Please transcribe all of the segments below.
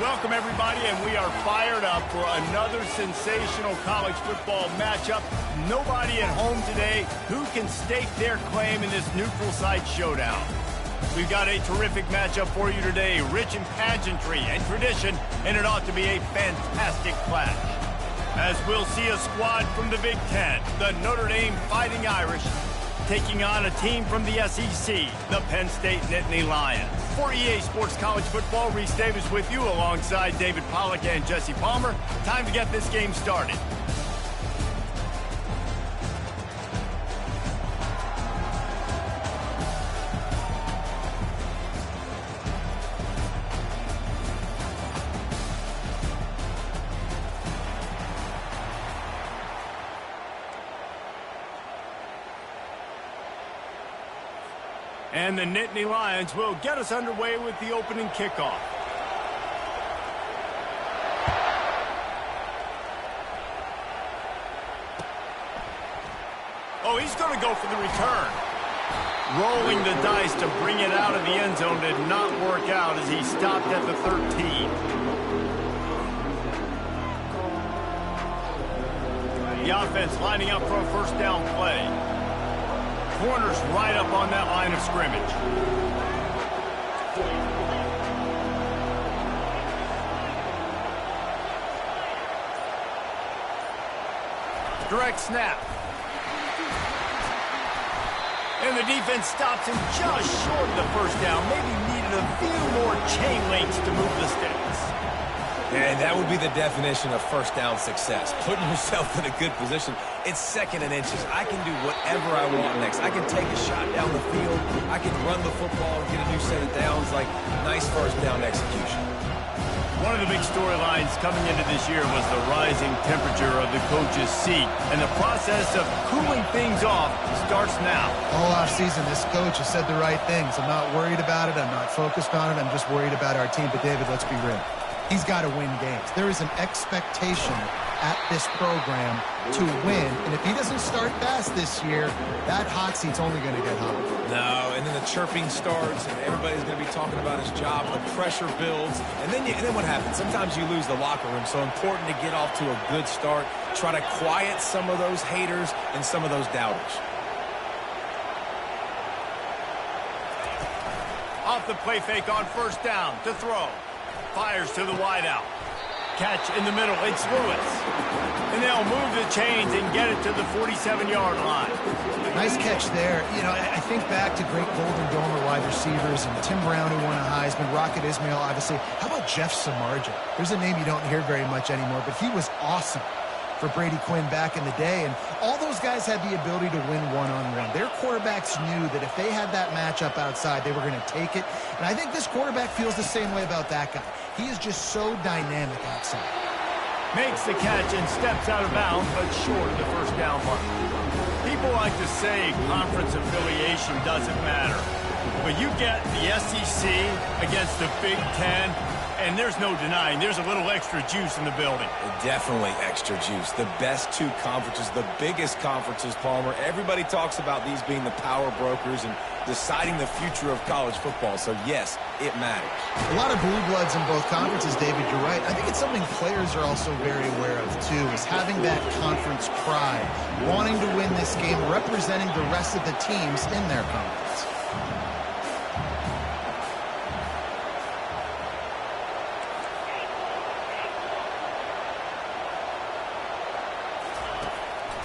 Welcome, everybody, and we are fired up for another sensational college football matchup. Nobody at home today who can stake their claim in this neutral site showdown. We've got a terrific matchup for you today, rich in pageantry and tradition, and it ought to be a fantastic clash. As we'll see a squad from the Big Ten, the Notre Dame Fighting Irish, taking on a team from the SEC, the Penn State Nittany Lions. For EA Sports College Football, Reese Davis with you alongside David Pollack and Jesse Palmer. Time to get this game started. And the Nittany Lions will get us underway with the opening kickoff. Oh, he's going to go for the return. Rolling the dice to bring it out of the end zone did not work out as he stopped at the 13. The offense lining up for a first down play. Corners right up on that line of scrimmage. Direct snap. And the defense stops him just short of the first down. Maybe needed a few more chain links to move the sticks. And that would be the definition of first down success. Putting yourself in a good position. It's second and inches. I can do whatever I want next. I can take a shot down the field. I can run the football and get a new set of downs. Like, nice first down execution. One of the big storylines coming into this year was the rising temperature of the coach's seat. And the process of cooling things off starts now. All offseason, this coach has said the right things. I'm not worried about it. I'm not focused on it. I'm just worried about our team. But, David, let's be real. He's got to win games. There is an expectation at this program to win. And if he doesn't start fast this year, that hot seat's only going to get hotter. No, and then the chirping starts, and everybody's going to be talking about his job. The pressure builds, and then what happens? Sometimes you lose the locker room. So important to get off to a good start. Try to quiet some of those haters and some of those doubters. Off the play fake on first down to throw. Fires to the wideout. Catch in the middle. It's Lewis. And they'll move the chains and get it to the 47-yard line. Nice catch there. You know, I think back to great Golden Domer wide receivers and Tim Brown, who won a Heisman, Rocket Ismail, obviously. How about Jeff Samardzija? There's a name you don't hear very much anymore, but he was awesome for Brady Quinn back in the day, and all those guys had the ability to win one-on-one. Their quarterbacks knew that if they had that matchup outside, they were going to take it, and I think this quarterback feels the same way about that guy. He is just so dynamic outside. Makes the catch and steps out of bounds, but short of the first down mark. People like to say conference affiliation doesn't matter, but you get the SEC against the Big Ten, and there's no denying there's a little extra juice in the building. Definitely extra juice. The best two conferences, the biggest conferences, Palmer. Everybody talks about these being the power brokers and deciding the future of college football. So, yes, it matters. A lot of blue bloods in both conferences, David. You're right. I think it's something players are also very aware of, too, is having that conference pride, wanting to win this game, representing the rest of the teams in their conference.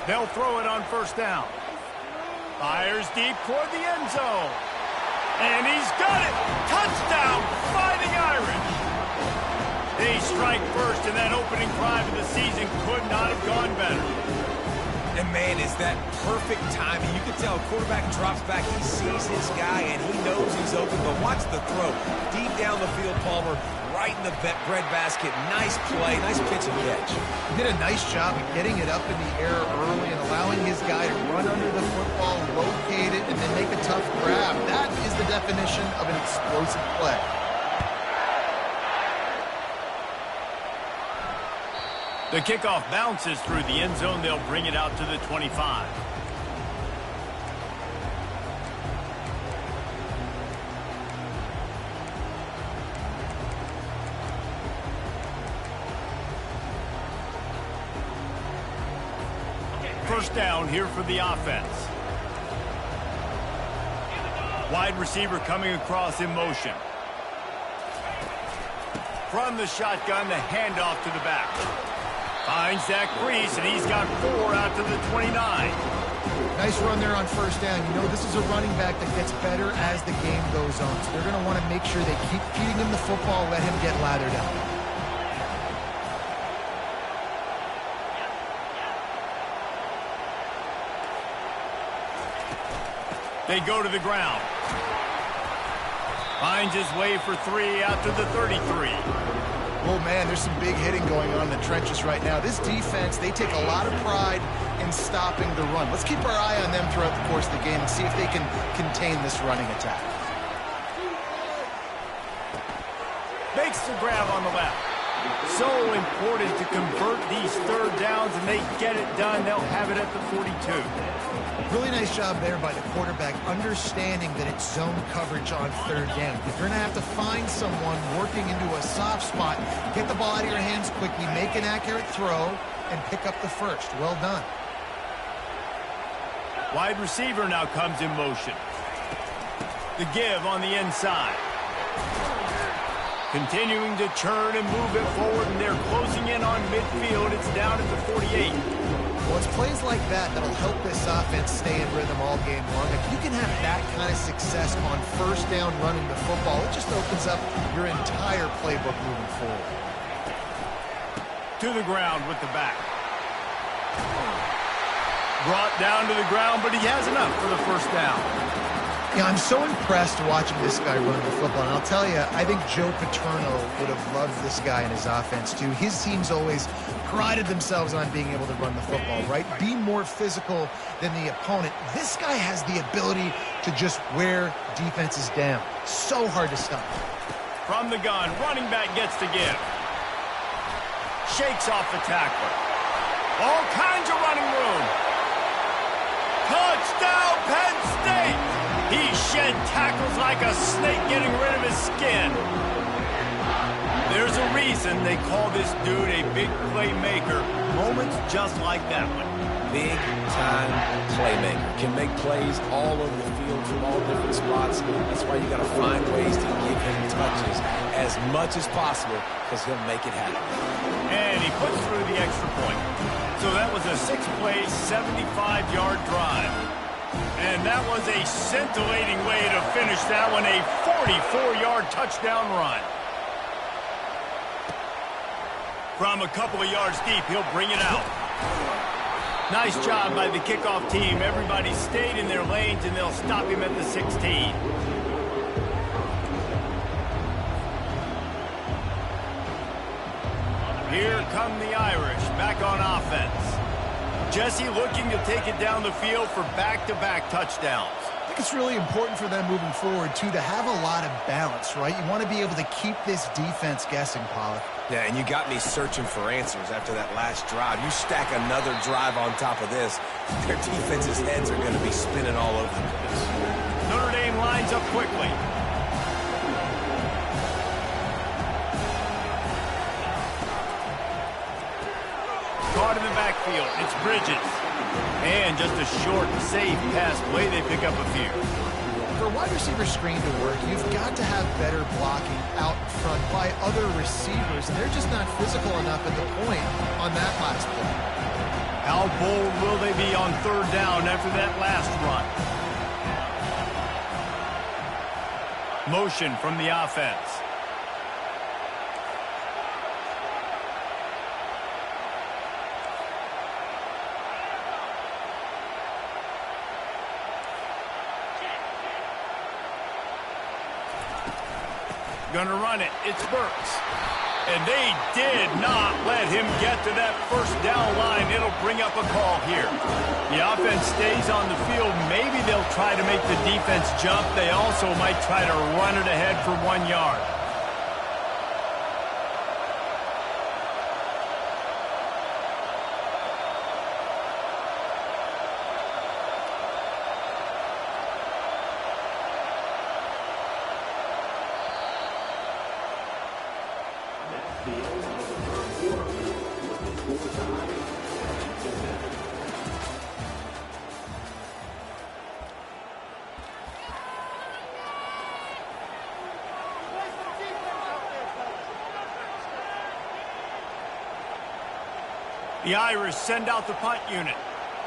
They'll throw it on first down. Fires deep toward the end zone. And he's got it. Touchdown, Fighting Irish. They strike first, and that opening drive of the season could not have gone better. And, man, is that perfect timing. You can tell quarterback drops back. He sees his guy, and he knows he's open. But watch the throw. Deep down the field, Palmer, right in the breadbasket. Nice play, nice pitch and catch. He did a nice job of getting it up in the air early and allowing his guy to run under the football, locate it, and then make a tough grab. That is the definition of an explosive play. The kickoff bounces through the end zone. They'll bring it out to the 25. first down here for the offense. Wide receiver coming across in motion. From the shotgun, the handoff to the back. Finds Zach Brees, and he's got 4 out to the 29. Nice run there on first down. You know, this is a running back that gets better as the game goes on. So they're going to want to make sure they keep feeding him the football, let him get lathered up. They go to the ground. Finds his way for 3 out to the 33. Oh, man, there's some big hitting going on in the trenches right now. This defense, they take a lot of pride in stopping the run. Let's keep our eye on them throughout the course of the game and see if they can contain this running attack. Makes the grab on the left. So important to convert these third downs, and they get it done. They'll have it at the 42. Really nice job there by the quarterback, understanding that it's zone coverage on third down. You're going to have to find someone working into a soft spot, get the ball out of your hands quickly, make an accurate throw, and pick up the first. Well done. Wide receiver now comes in motion. The give on the inside. Continuing to turn and move it forward, and they're closing in on midfield. It's down at the 48. Well, it's plays like that that'll help this offense stay in rhythm all game long. If you can have that kind of success on first down running the football, it just opens up your entire playbook moving forward. To the ground with the back. Brought down to the ground, but he has enough for the first down. Yeah, I'm so impressed watching this guy run the football. And I'll tell you, I think Joe Paterno would have loved this guy in his offense, too. His teams always prided themselves on being able to run the football, right? Be more physical than the opponent. This guy has the ability to just wear defenses down. So hard to stop. From the gun, running back gets to give. Shakes off the tackler. All kinds of running room. Touchdown, Penn State! He shed tackles like a snake, getting rid of his skin. There's a reason they call this dude a big playmaker. Moments just like that one. Big-time playmaker. Can make plays all over the field from all different spots. That's why you got to find ways to give him touches as much as possible, because he'll make it happen. And he puts through the extra point. So that was a 6-play, 75-yard drive. And that was a scintillating way to finish that one, a 44-yard touchdown run. From a couple of yards deep, he'll bring it out. Nice job by the kickoff team. Everybody stayed in their lanes, and they'll stop him at the 16. Here come the Irish, back on offense. Jesse looking to take it down the field for back-to-back touchdowns. I think it's really important for them moving forward, too, to have a lot of balance, right? You want to be able to keep this defense guessing, Pollack. Yeah, and you got me searching for answers after that last drive. You stack another drive on top of this, their defense's heads are going to be spinning all over the place. Notre Dame lines up quickly. Caught in the backfield. It's Bridges. And just a short, safe pass play. They pick up a few. For a wide receiver screen to work, you've got to have better blocking out front by other receivers, and they're just not physical enough at the point on that last play. How bold will they be on third down after that last run? Motion from the offense. Gonna run it. It's Burks. And they did not let him get to that first down line. It'll bring up a call here. The offense stays on the field. Maybe they'll try to make the defense jump. They also might try to run it ahead for 1 yard. The Irish send out the punt unit.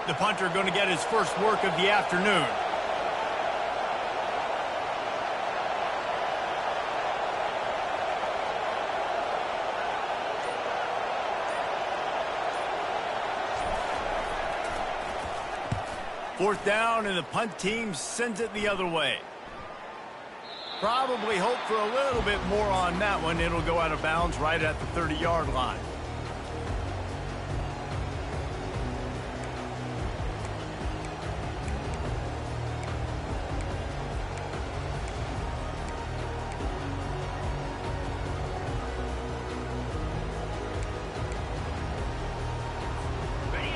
The punter going to get his first work of the afternoon. Fourth down, and the punt team sends it the other way. Probably hope for a little bit more on that one. It'll go out of bounds right at the 30-yard line.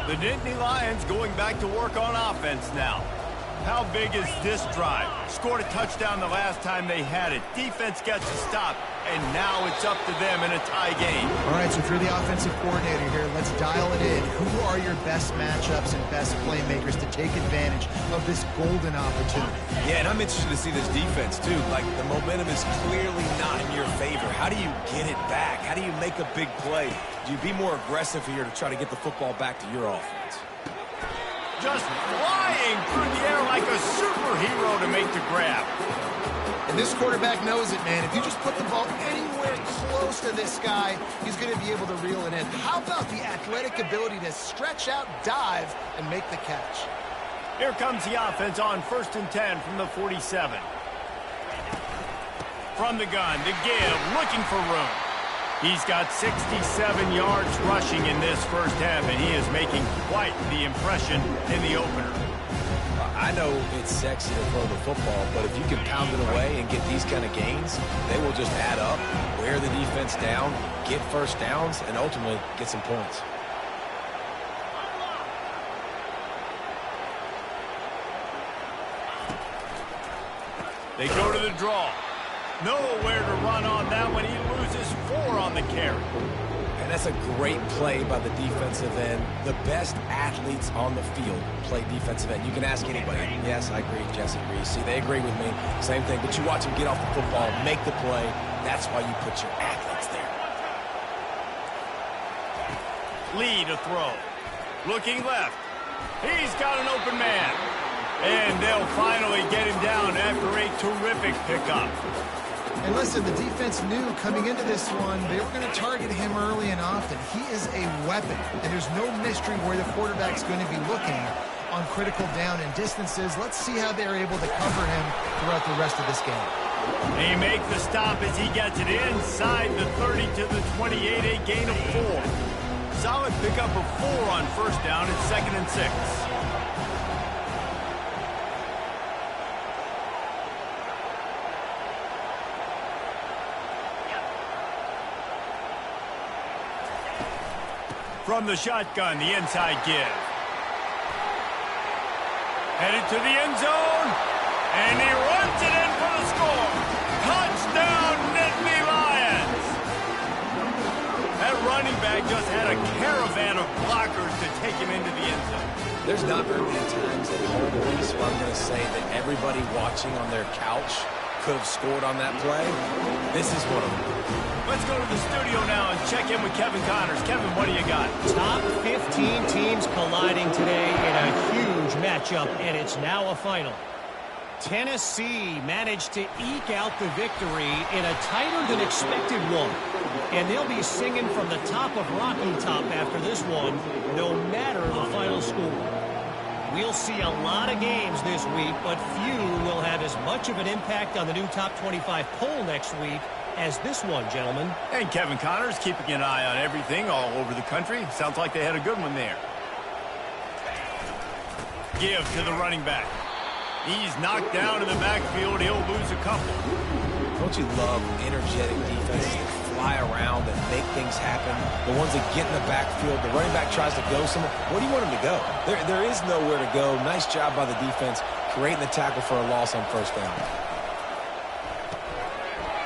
The Nittany Lions going back to work on offense now. How big is this drive? Scored a touchdown the last time they had it. Defense gets a stop, and now it's up to them in a tie game. All right, so if you're the offensive coordinator here, let's dial it in. Who are your best matchups and best playmakers to take advantage of this golden opportunity? Yeah, and I'm interested to see this defense, too. Like, the momentum is clearly not in your favor. How do you get it back? How do you make a big play? Do you be more aggressive here to try to get the football back to your offense? Just flying through the air like a superhero to make the grab. And this quarterback knows it, man. If you just put the ball anywhere close to this guy, he's going to be able to reel it in. How about the athletic ability to stretch out, dive, and make the catch? Here comes the offense on 1st and 10 from the 47. From the gun, to give, looking for room. He's got 67 yards rushing in this first half, and he is making quite the impression in the opener. I know it's sexy to throw the football, but if you can pound it away and get these kind of gains, they will just add up, wear the defense down, get first downs, and ultimately get some points. They go to the draw. Nowhere to run on that one. He loses 4 on the carry. And that's a great play by the defensive end. The best athletes on the field play defensive end. You can ask anybody. Yes, I agree. Jesse agrees. See, they agree with me. Same thing. But you watch them get off the football, make the play. That's why you put your athletes there. Lee to throw. Looking left. He's got an open man. And they'll finally get him down after a terrific pickup. And listen, the defense knew coming into this one, they were going to target him early and often. He is a weapon, and there's no mystery where the quarterback's going to be looking on critical down and distances. Let's see how they're able to cover him throughout the rest of this game. They make the stop as he gets it inside the 30 to the 28, a gain of 4. Solid pickup of 4 on first down. It's 2nd and 6. From the shotgun, the inside give. Headed to the end zone, and he runs it in for the score. Touchdown, Nittany Lions! That running back just had a caravan of blockers to take him into the end zone. There's not very many times at home, at least, where I'm going to say that everybody watching on their couch could have scored on that play. This is one of them. Let's go to the studio now and check in with Kevin Connors. Kevin, what do you got? Top 15 teams colliding today in a huge matchup, and it's now a final. Tennessee managed to eke out the victory in a tighter than expected one. And they'll be singing from the top of Rocky Top after this one, no matter the final score. We'll see a lot of games this week, but few will have as much of an impact on the new top 25 poll next week as this one, gentlemen. And Kevin Connors keeping an eye on everything all over the country. Sounds like they had a good one there. Give to the running back. He's knocked down in the backfield. He'll lose a couple. Don't you love energetic defenses that fly around and make things happen? The ones that get in the backfield, the running back tries to go somewhere. Where do you want him to go? There is nowhere to go. Nice job by the defense creating the tackle for a loss on first down.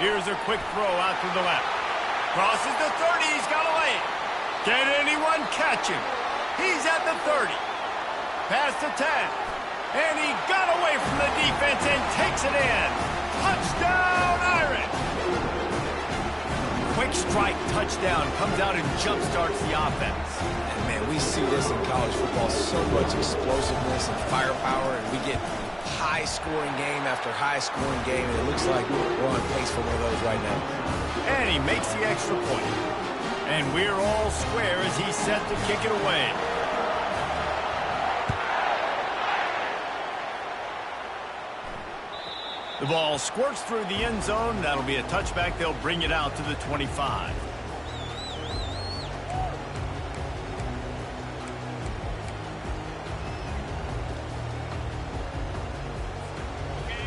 Here's a quick throw out to the left. Crosses the 30. He's got a lane. Can anyone catch him? He's at the 30. Past the 10. And he got away from the defense and takes it in. Touchdown, Irish! quick strike touchdown comes out and jump-starts the offense. And, man, we see this in college football, so much explosiveness and firepower, and we get high-scoring game after high-scoring game, and it looks like we're on pace for one of those right now. And he makes the extra point. And we're all square as he's set to kick it away. The ball squirts through the end zone. That'll be a touchback. They'll bring it out to the 25.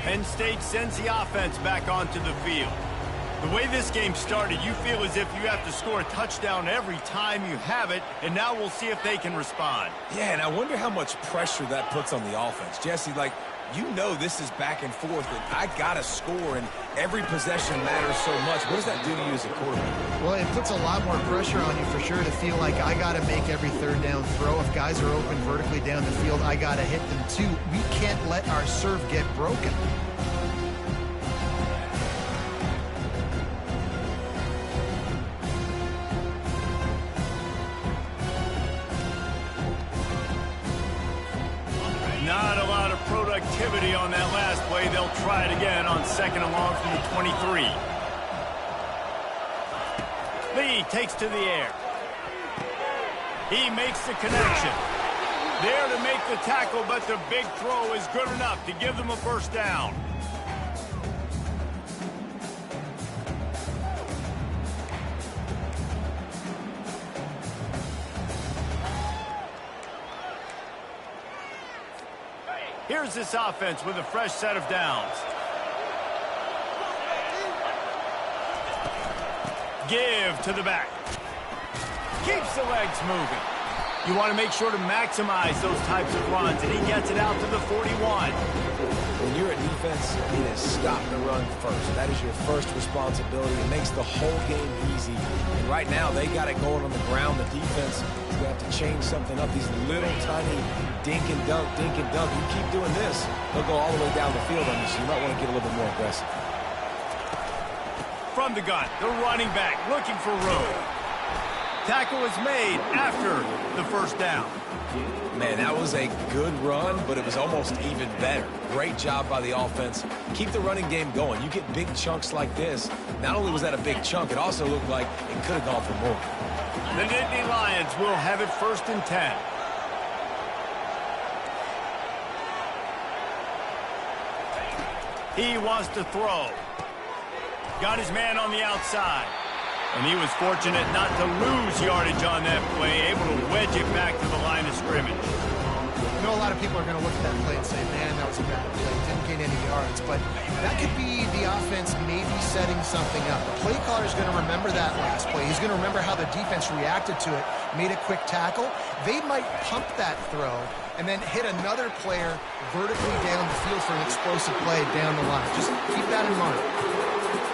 Penn State sends the offense back onto the field. The way this game started, you feel as if you have to score a touchdown every time you have it, and now we'll see if they can respond. Yeah, and I wonder how much pressure that puts on the offense. Jesse, like, you know this is back and forth, and I got to score, and every possession matters so much. What does that do to you as a quarterback? Well, it puts a lot more pressure on you for sure to feel like I got to make every third down throw. If guys are open vertically down the field, I got to hit them too. We can't let our serve get broken. Not a lot of productivity on that last play. They'll try it again on second and long from the 23. Lee takes to the air. He makes the connection. There to make the tackle, but the big throw is good enough to give them a first down. Here's this offense with a fresh set of downs. Give to the back. Keeps the legs moving. You want to make sure to maximize those types of runs, and he gets it out to the 41. When you're a defense, it is stop the run first. That is your first responsibility. It makes the whole game easy. And right now, they got it going on the ground. The defense is going to have to change something up. These little tiny dink and dunk, dink and dunk. You keep doing this, they'll go all the way down the field on you, so you might want to get a little bit more aggressive. From the gun, the running back looking for room. Tackle is made after the first down. Man, that was a good run, but it was almost even better. Great job by the offense. Keep the running game going. You get big chunks like this. Not only was that a big chunk, it also looked like it could have gone for more. The Nittany Lions will have it 1st and 10. He wants to throw. Got his man on the outside. And he was fortunate not to lose yardage on that play, able to wedge it back to the line of scrimmage. I know a lot of people are going to look at that play and say, man, that was a bad play. Didn't gain any yards. But that could be the offense maybe setting something up. The play caller is going to remember that last play. He's going to remember how the defense reacted to it, made a quick tackle. They might pump that throw and then hit another player vertically down the field for an explosive play down the line. Just keep that in mind.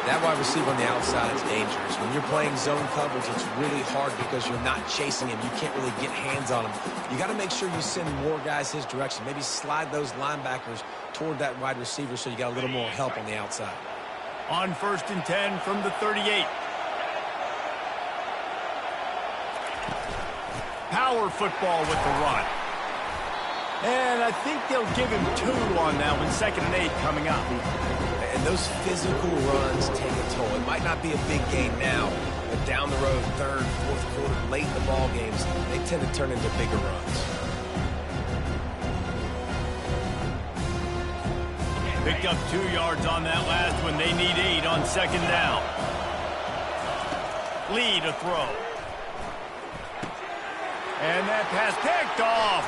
That wide receiver on the outside is dangerous. When you're playing zone coverage, it's really hard because you're not chasing him. You can't really get hands on him. You got to make sure you send more guys his direction. Maybe slide those linebackers toward that wide receiver so you got a little more help on the outside. On 1st and 10 from the 38. Power football with the run. And I think they'll give him 2 on that one. 2nd and 8 coming up. And those physical runs take a toll. It might not be a big game now, but down the road, 3rd, 4th quarter, late in the ball games, they tend to turn into bigger runs. Picked up 2 yards on that last one. They need 8 on 2nd down. Lee to throw. And that pass picked off.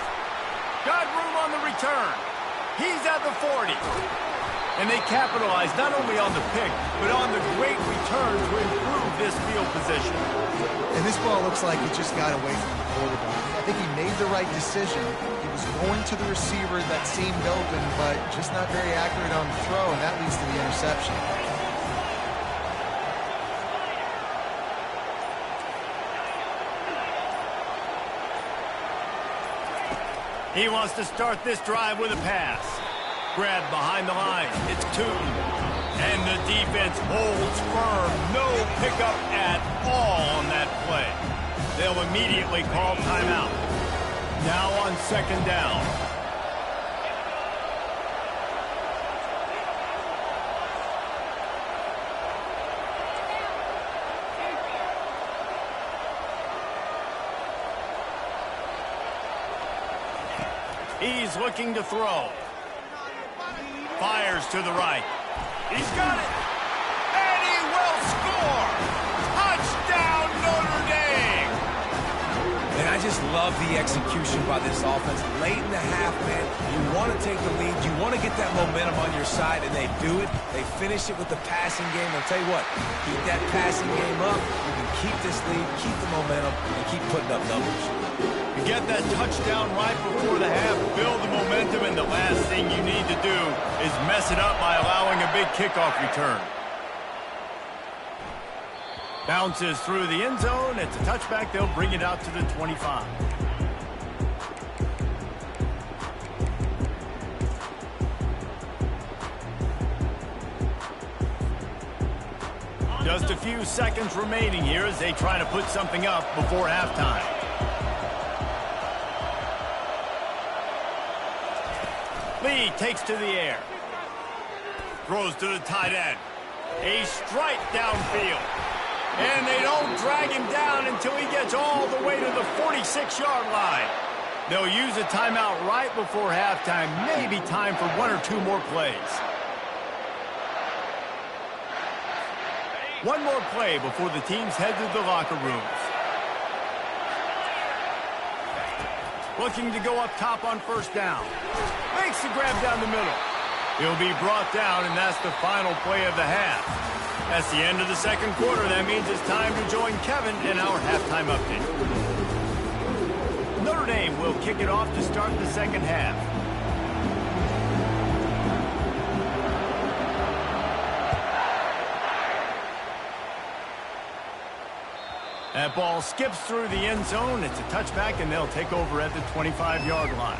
Got room on the return. He's at the 40. And they capitalize not only on the pick, but on the great return to improve this field position. And this ball looks like it just got away from the quarterback. I think he made the right decision. He was going to the receiver that seemed open, but just not very accurate on the throw, and that leads to the interception. He wants to start this drive with a pass. Grabbed behind the line. It's Tootin. And the defense holds firm. No pickup at all on that play. They'll immediately call timeout. Now on second down. He's looking to throw. Fires to the right. He's got it. And he will score. Touchdown, Notre Dame. And I just love the execution by this offense. Late in the half, man, you want to take the lead. You want to get that momentum on your side, and they do it. They finish it with the passing game. I'll tell you what, keep that passing game up. You can keep this lead, keep the momentum, and keep putting up numbers. You get that touchdown right before the half, build the momentum, and the last thing you need to do is mess it up by allowing a big kickoff return. Bounces through the end zone. It's a touchback. They'll bring it out to the 25. Just a few seconds remaining here as they try to put something up before halftime. Lee takes to the air. Throws to the tight end. A strike downfield. And they don't drag him down until he gets all the way to the 46-yard line. They'll use a timeout right before halftime. Maybe time for one or two more plays. One more play before the teams head to the locker rooms. Looking to go up top on first down. Makes the grab down the middle. He'll be brought down, and that's the final play of the half. That's the end of the second quarter. That means it's time to join Kevin in our halftime update. Notre Dame will kick it off to start the second half. That ball skips through the end zone. It's a touchback, and they'll take over at the 25-yard line.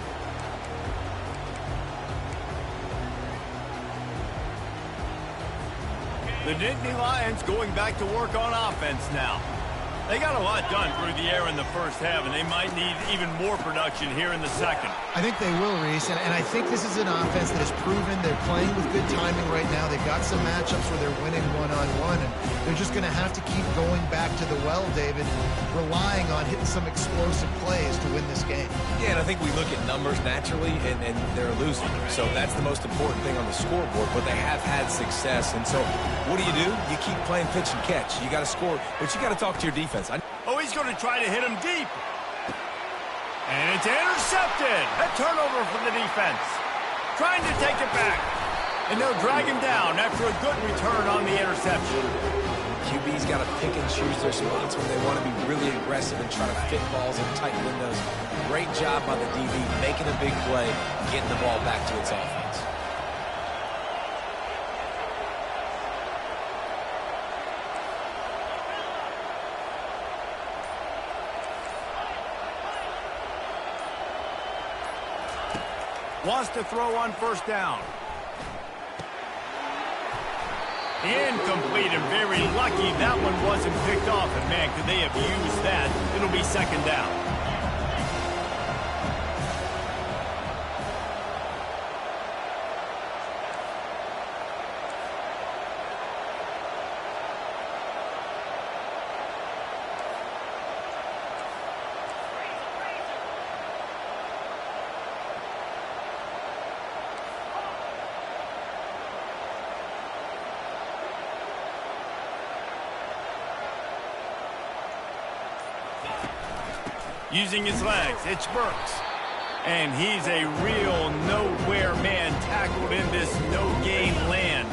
The Nittany Lions going back to work on offense now. They got a lot done through the air in the first half, and they might need even more production here in the second. I think they will, Reese, and I think this is an offense that has proven they're playing with good timing right now. They've got some matchups where they're winning one-on-one, and they're just going to have to keep going back to the well, David, relying on hitting some explosive plays to win this game. Yeah, and I think we look at numbers naturally, and they're losing. So that's the most important thing on the scoreboard, but they have had success. And so what do? You keep playing pitch and catch. You got to score, but you got to talk to your defense. Oh, he's going to try to hit him deep. And it's intercepted. A turnover for the defense. Trying to take it back. And they'll drag him down after a good return on the interception. QB's got to pick and choose their spots when they want to be really aggressive and try to fit balls in tight windows. Great job by the DB making a big play, getting the ball back to its offense. Wants to throw on first down. Incomplete, and very lucky that one wasn't picked off. And man, could they have used that? It'll be second down. Using his legs, it's Burks. And he's a real nowhere man, tackled in this no-gain land.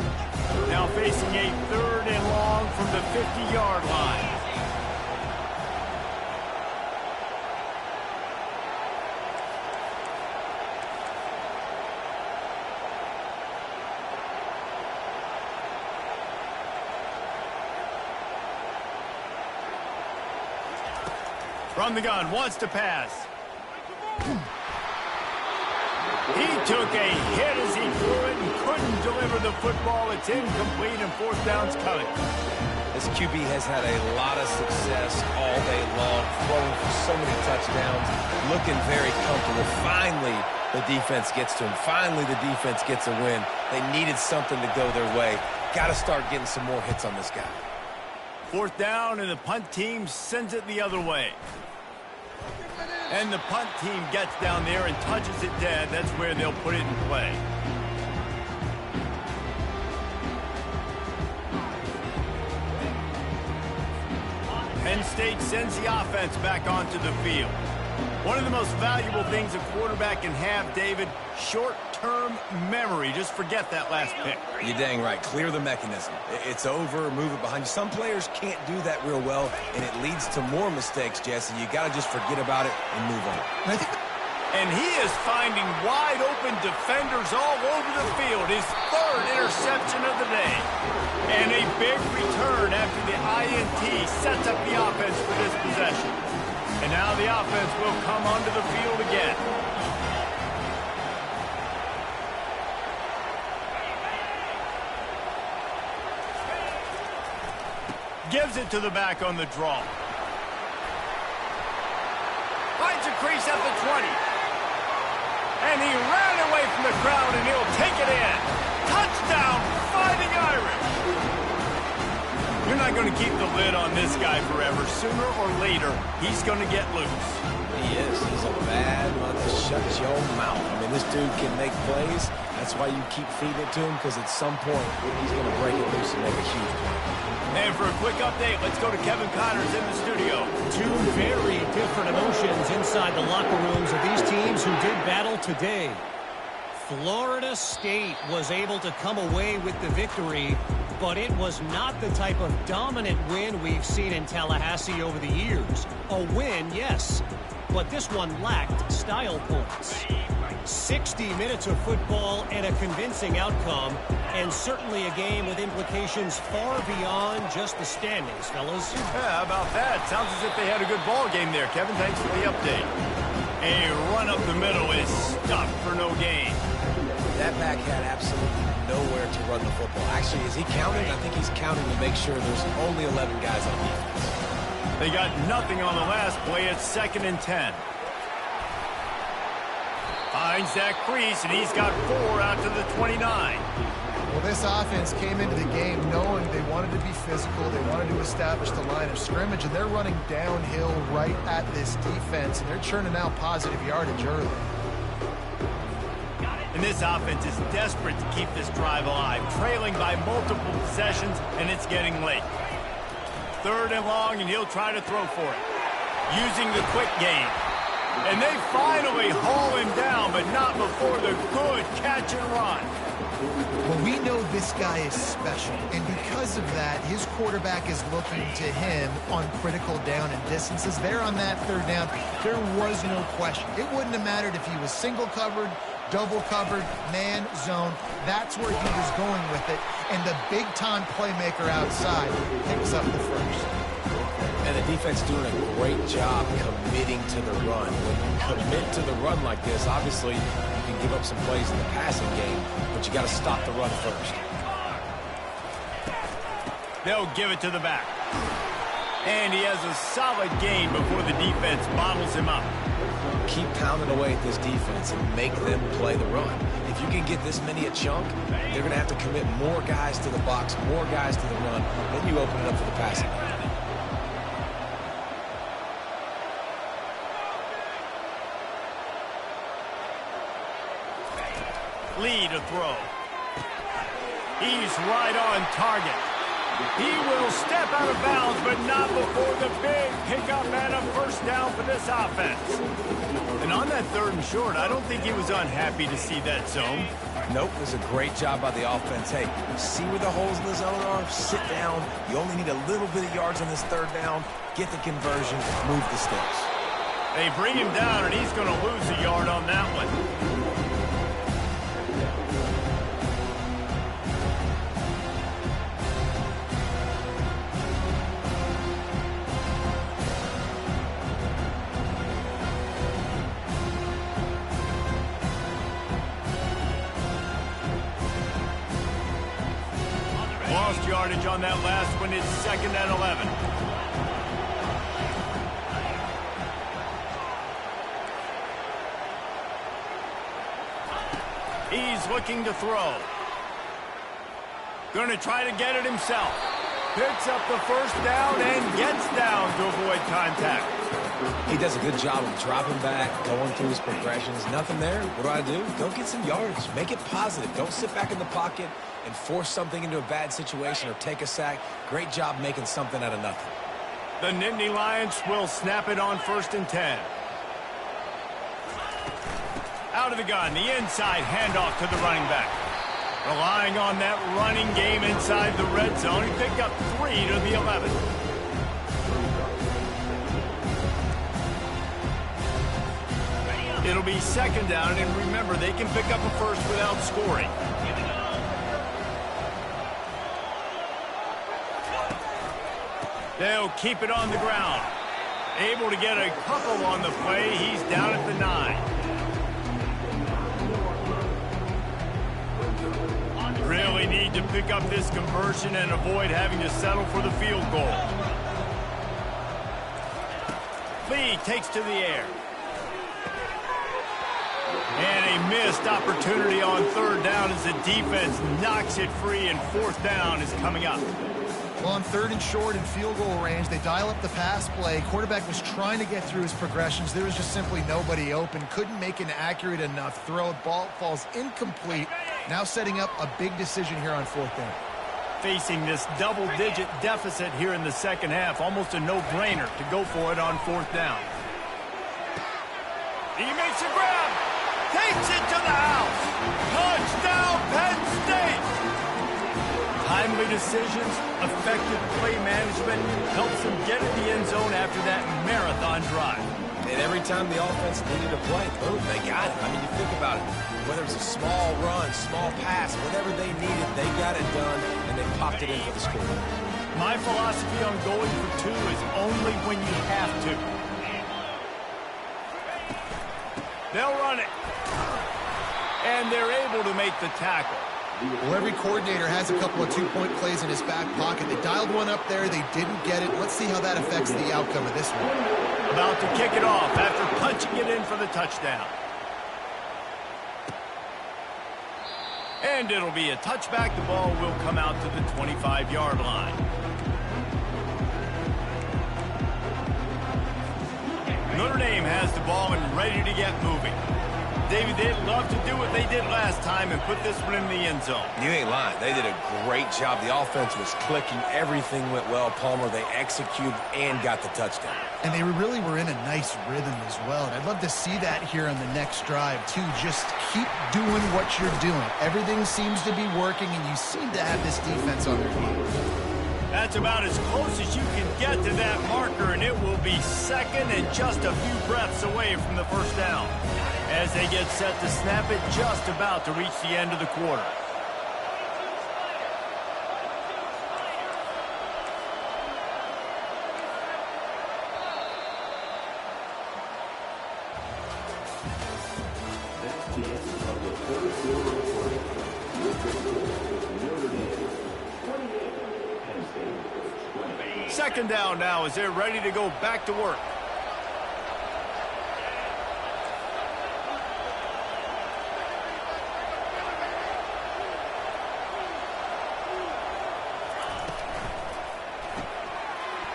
Now facing a third and long from the 50-yard line. From the gun, wants to pass. He took a hit as he threw it and couldn't deliver the football. It's incomplete, and fourth down's coming. This QB has had a lot of success all day long, throwing for so many touchdowns, looking very comfortable. Finally, the defense gets to him. Finally, the defense gets a win. They needed something to go their way. Got to start getting some more hits on this guy. Fourth down, and the punt team sends it the other way. And the punt team gets down there and touches it dead. That's where they'll put it in play. Penn State sends the offense back onto the field. One of the most valuable things a quarterback can have, David, short-term memory. Just forget that last pick. You're dang right. Clear the mechanism. It's over, move it behind you. Some players can't do that real well, and it leads to more mistakes, Jesse. You got to just forget about it and move on. And he is finding wide-open defenders all over the field. His third interception of the day. And a big return after the INT sets up the offense for this possession. And now the offense will come onto the field again. Gives it to the back on the draw. Finds a crease at the 20. And he ran away from the crowd, and he'll take it in. Touchdown, Fighting Irish. You're not going to keep the lid on this guy forever. Sooner or later, he's going to get loose. He is. He's a bad one to shut your mouth. I mean, this dude can make plays. That's why you keep feeding it to him, because at some point, he's going to break it loose and make a huge play. And for a quick update, let's go to Kevin Connors in the studio. Two very different emotions inside the locker rooms of these teams who did battle today. Florida State was able to come away with the victory, but it was not the type of dominant win we've seen in Tallahassee over the years. A win, yes, but this one lacked style points. 60 minutes of football and a convincing outcome, and certainly a game with implications far beyond just the standings, fellas. Yeah, how about that? Sounds as if they had a good ball game there, Kevin. Thanks for the update. A run up the middle is stuffed for no gain. That back had absolutely nowhere to run the football. Actually, is he counting? I think he's counting to make sure there's only 11 guys on defense. They got nothing on the last play. It's 2nd and 10. Finds that crease, and he's got 4 out to the 29. Well, this offense came into the game knowing they wanted to be physical, they wanted to establish the line of scrimmage, and they're running downhill right at this defense, and they're churning out positive yardage early. And this offense is desperate to keep this drive alive, trailing by multiple possessions, and it's getting late. 3rd and long, and he'll try to throw for it, using the quick game. And they finally haul him down, but not before the good catch and run. Well, we know this guy is special, and because of that, his quarterback is looking to him on critical down and distances. There on that 3rd down, there was no question. It wouldn't have mattered if he was single covered, double covered, man, zone. That's where he was going with it, and the big-time playmaker outside picks up the first. And the defense doing a great job committing to the run. When you commit to the run like this, obviously you can give up some plays in the passing game, but you got to stop the run first. They'll give it to the back. And he has a solid gain before the defense bottles him up. Keep pounding away at this defense and make them play the run. If you can get this many a chunk, they're going to have to commit more guys to the box, more guys to the run. Then you open it up for the passing game. Lee to throw. He's right on target. He will step out of bounds, but not before the big pickup and a first down for this offense. And on that 3rd and short, I don't think he was unhappy to see that zone. Nope, it was a great job by the offense. Hey, see where the holes in the zone are? Sit down. You only need a little bit of yards on this 3rd down. Get the conversion, move the sticks. They bring him down, and he's going to lose a yard on that one. lost yardage on that last one. It's 2nd and 11. He's looking to throw. Going to try to get it himself. Picks up the first down and gets down to avoid contact. He does a good job of dropping back, going through his progressions. Nothing there. What do? Go get some yards. Make it positive. Don't sit back in the pocket and force something into a bad situation or take a sack. Great job making something out of nothing. The Nittany Lions will snap it on 1st and 10. Out of the gun, the inside handoff to the running back. Relying on that running game inside the red zone. He picked up 3 to the 11. It'll be 2nd down, and remember, they can pick up a first without scoring. They'll keep it on the ground. Able to get a couple on the play. He's down at the 9. Really need to pick up this conversion and avoid having to settle for the field goal. Lee takes to the air. And a missed opportunity on 3rd down as the defense knocks it free, and 4th down is coming up. Well, on 3rd and short and field goal range, they dial up the pass play. Quarterback was trying to get through his progressions. There was just simply nobody open. Couldn't make an accurate enough throw. Ball falls incomplete. Now setting up a big decision here on 4th down. Facing this double-digit deficit here in the 2nd half, almost a no-brainer to go for it on 4th down. He makes a grab. Takes it to the house. Touchdown, Penn State. Timely decisions, effective play management helps them get in the end zone after that marathon drive. And every time the offense needed a play, boom, they got it. I mean, you think about it. Whether it's a small run, small pass, whatever they needed, they got it done, and they popped it in for the score. My philosophy on going for 2 is only when you have to. They'll run it. And they're able to make the tackle. Well, every coordinator has a couple of 2-point plays in his back pocket. They dialed one up there. They didn't get it. Let's see how that affects the outcome of this one. About to kick it off after punching it in for the touchdown. And it'll be a touchback. The ball will come out to the 25-yard line. Notre Dame has the ball and ready to get moving. David, they'd love to do what they did last time and put this one in the end zone. You ain't lying. They did a great job. The offense was clicking. Everything went well. Palmer, they executed and got the touchdown. And they really were in a nice rhythm as well. And I'd love to see that here on the next drive, too. Just keep doing what you're doing. Everything seems to be working, and you seem to have this defense on their heels. That's about as close as you can get to that marker, and it will be 2nd and just a few breaths away from the first down. As they get set to snap it, just about to reach the end of the quarter. Second down now as they're ready to go back to work.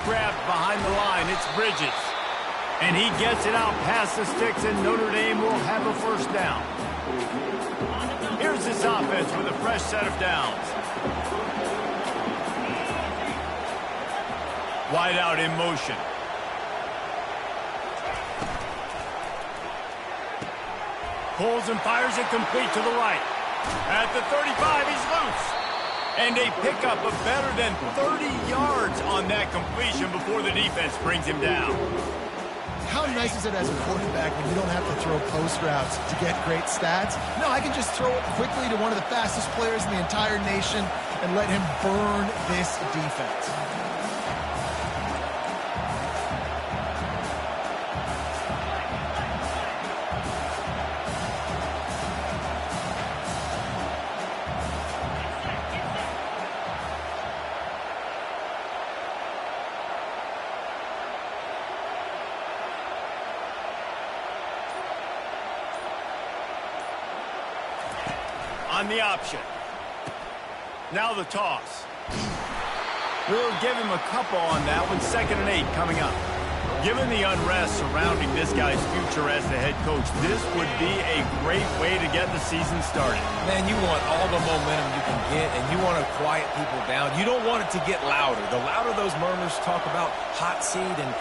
Grabbed behind the line, it's Bridges. And he gets it out past the sticks, and Notre Dame will have a first down. Here's this offense with a fresh set of downs. Wide out in motion. Pulls and fires it complete to the right. At the 35, he's loose. And a pickup of better than 30 yards on that completion before the defense brings him down. How nice is it as a quarterback when you don't have to throw post routes to get great stats? No, I can just throw it quickly to one of the fastest players in the entire nation and let him burn this defense. on the option. Now the toss. We'll give him a couple on that one. 2nd and 8 coming up. Given the unrest surrounding this guy's future as the head coach, this would be a great way to get the season started. Man, you want all the momentum you can get, and you want to quiet people down. You don't want it to get louder. The louder those murmurs talk about hot seat, and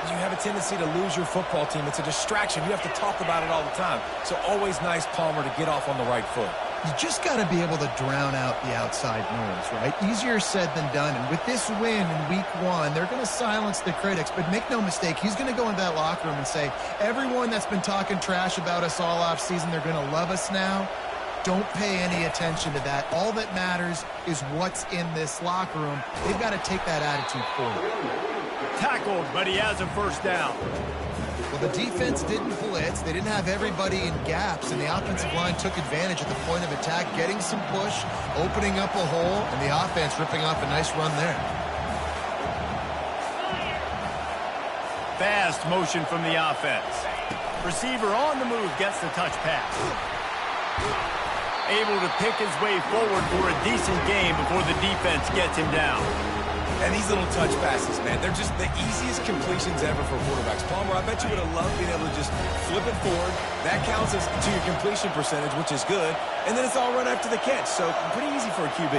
you have a tendency to lose your football team. It's a distraction. You have to talk about it all the time. So always nice, Palmer, to get off on the right foot. You just got to be able to drown out the outside noise, right? Easier said than done. And with this win in week 1, they're going to silence the critics. But make no mistake, he's going to go into that locker room and say, everyone that's been talking trash about us all off season, they're going to love us now. Don't pay any attention to that. All that matters is what's in this locker room. They've got to take that attitude forward. Tackled, but he has a first down. Well, the defense didn't blitz. They didn't have everybody in gaps, and the offensive line took advantage at the point of attack, getting some push, opening up a hole, and the offense ripping off a nice run there. Fast motion from the offense. Receiver on the move gets the touch pass. Able to pick his way forward for a decent game before the defense gets him down. And these little touch passes, man, they're just the easiest completions ever for quarterbacks. Palmer, I bet you would have loved being able to just flip it forward. That counts as to your completion percentage, which is good. And then it's all run after the catch, so pretty easy for a QB.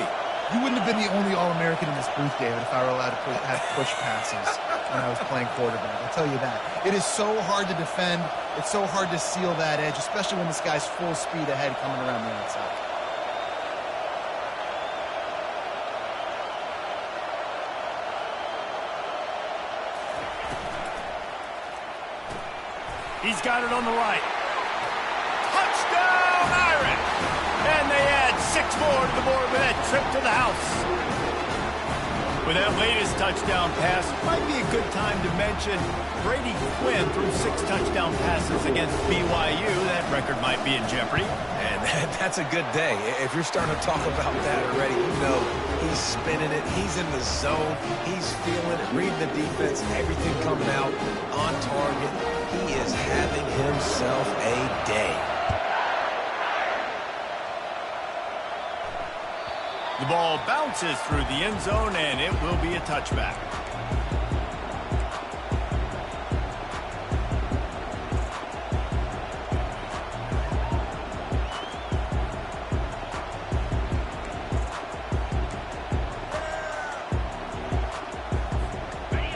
You wouldn't have been the only All-American in this booth, David, if I were allowed to have push passes when I was playing quarterback. I'll tell you that. It is so hard to defend. It's so hard to seal that edge, especially when this guy's full speed ahead coming around the outside. He's got it on the right. Touchdown, Irish! And they add 6 more to the board with that trip to the house. With that latest touchdown pass, might be a good time to mention Brady Quinn threw 6 touchdown passes against BYU. That record might be in jeopardy. And that's a good day. If you're starting to talk about that already, you know he's spinning it. He's in the zone. He's feeling it, reading the defense, everything coming out on target. He is having himself a day. The ball bounces through the end zone, and it will be a touchback.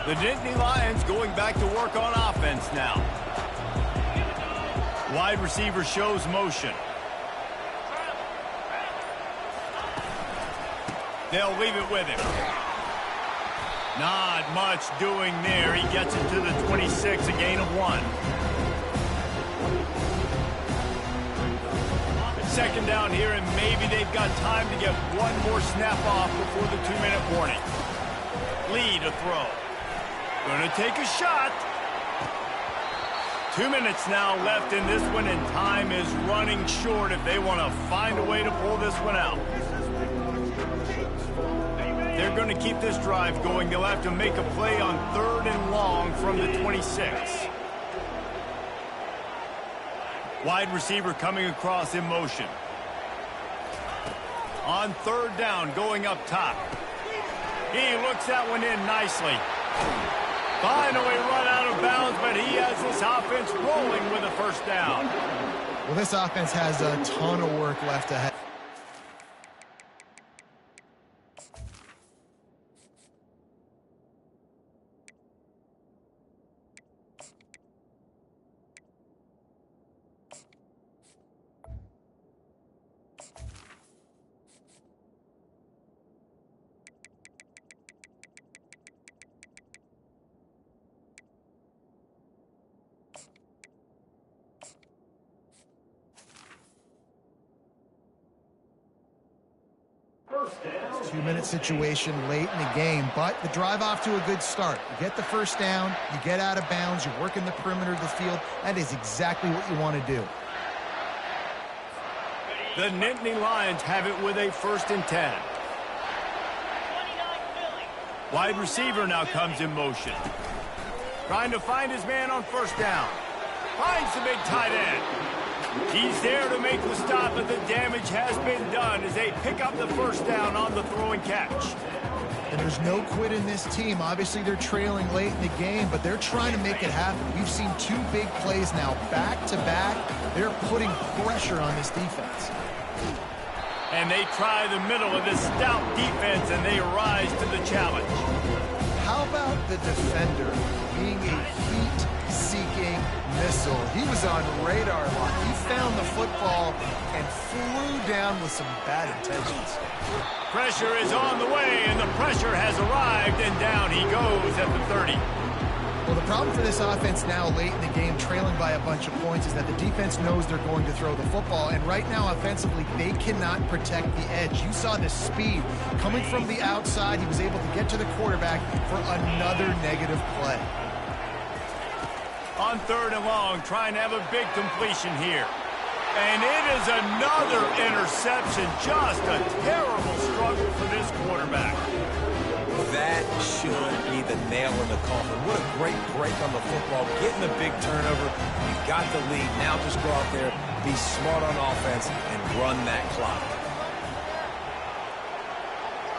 The Nittany Lions going back to work on offense now. Wide receiver shows motion. They'll leave it with him. Not much doing there. He gets it to the 26, a gain of 1. 2nd down here, and maybe they've got time to get one more snap off before the 2-minute warning. Lead a throw. Gonna take a shot. 2 minutes now left in this one, and time is running short if they want to find a way to pull this one out. They're going to keep this drive going. They'll have to make a play on 3rd and long from the 26. Wide receiver coming across in motion. On 3rd down, going up top. He looks that one in nicely. Finally run out of bounds, but he has this offense rolling with a first down. Well, this offense has a ton of work left ahead. Two-minute situation late in the game, but the drive off to a good start. You get the first down, you get out of bounds, you're working the perimeter of the field. That is exactly what you want to do. The Nittany Lions have it with a 1st and 10. Wide receiver now comes in motion. Trying to find his man on 1st down. Finds the big tight end. He's there to make the stop, but the damage has been done as they pick up the first down on the throw and catch. And there's no quit in this team. Obviously, they're trailing late in the game, but they're trying to make it happen. We've seen 2 big plays now, back-to-back. They're putting pressure on this defense. And they try the middle of this stout defense, and they rise to the challenge. How about the defender being a heat-seeking missile? He was on radar lock. He found the football and flew down with some bad intentions. Pressure is on the way, and the pressure has arrived, and down he goes at the 30. Well, the problem for this offense now late in the game, trailing by a bunch of points, is that the defense knows they're going to throw the football, and right now offensively they cannot protect the edge. You saw the speed coming from the outside. He was able to get to the quarterback for another negative play. On 3rd and long, trying to have a big completion here. And it is another interception. Just a terrible struggle for this quarterback. That should be the nail in the coffin. What a great break on the football. Getting the big turnover. You got the lead. Now just go out there, be smart on offense, and run that clock.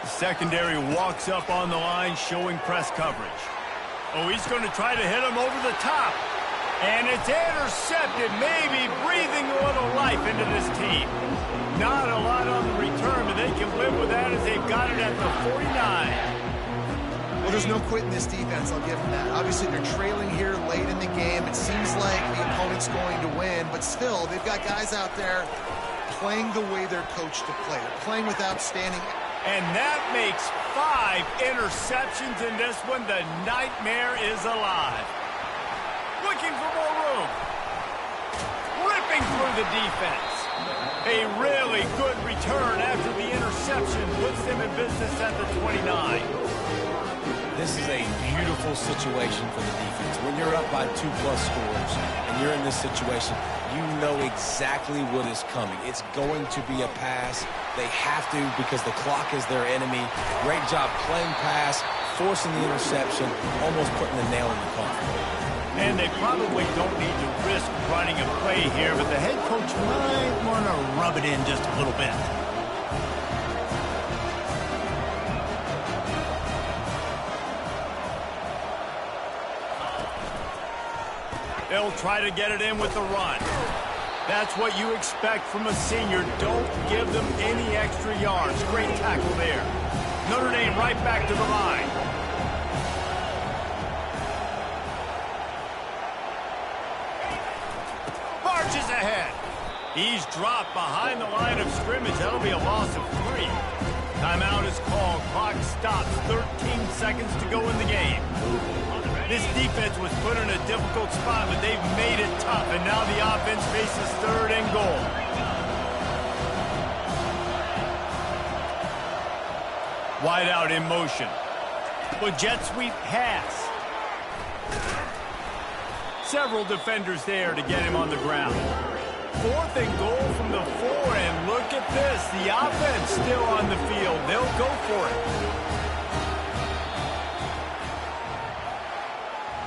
The secondary walks up on the line, showing press coverage. Oh, he's going to try to hit him over the top. And it's intercepted, maybe breathing a little life into this team. Not a lot on the return, but they can live with that as they've got it at the 49. Well, there's no quit in this defense, I'll give them that. Obviously, they're trailing here late in the game. It seems like the opponent's going to win, but still, they've got guys out there playing the way they're coached to play. They're playing with outstanding. And that makes 5 interceptions in this one. The nightmare is alive. Looking for more room. Ripping through the defense. A really good return after the interception puts them in business at the 29. This is a beautiful situation for the defense. When you're up by 2+ scores and you're in this situation, you know exactly what is coming. It's going to be a pass. They have to because the clock is their enemy. Great job playing pass, forcing the interception, almost putting the nail in the coffin. And they probably don't need to risk running a play here, but the head coach might want to rub it in just a little bit. They'll try to get it in with the run. That's what you expect from a senior. Don't give them any extra yards. Great tackle there. Notre Dame right back to the line. Marches ahead. He's dropped behind the line of scrimmage. That'll be a loss of 3. Timeout is called. Clock stops. 13 seconds to go in the game. This defense was put in a difficult spot, but they've made it tough, and now the offense faces 3rd and goal. Wide out in motion. Well, jet sweep pass. Several defenders there to get him on the ground. 4th and goal from the 4, and look at this. The offense still on the field. They'll go for it.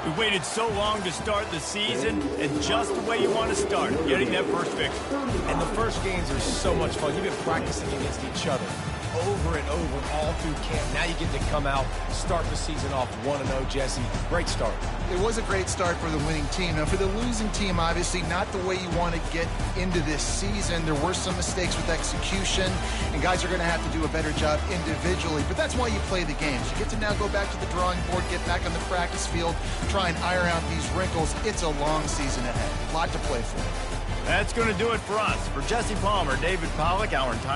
We waited so long to start the season, and just the way you want to start, getting that first victory. And the first games are so much fun. You've been practicing against each other over and over all through camp. Now you get to come out, start the season off 1-0, Jesse. Great start. It was a great start for the winning team. Now, for the losing team, obviously not the way you want to get into this season. There were some mistakes with execution, and guys are going to have to do a better job individually. But that's why you play the games. You get to now go back to the drawing board, get back on the practice field, try and iron out these wrinkles. It's a long season ahead. A lot to play for. That's going to do it for us. For Jesse Palmer, David Pollack, our entire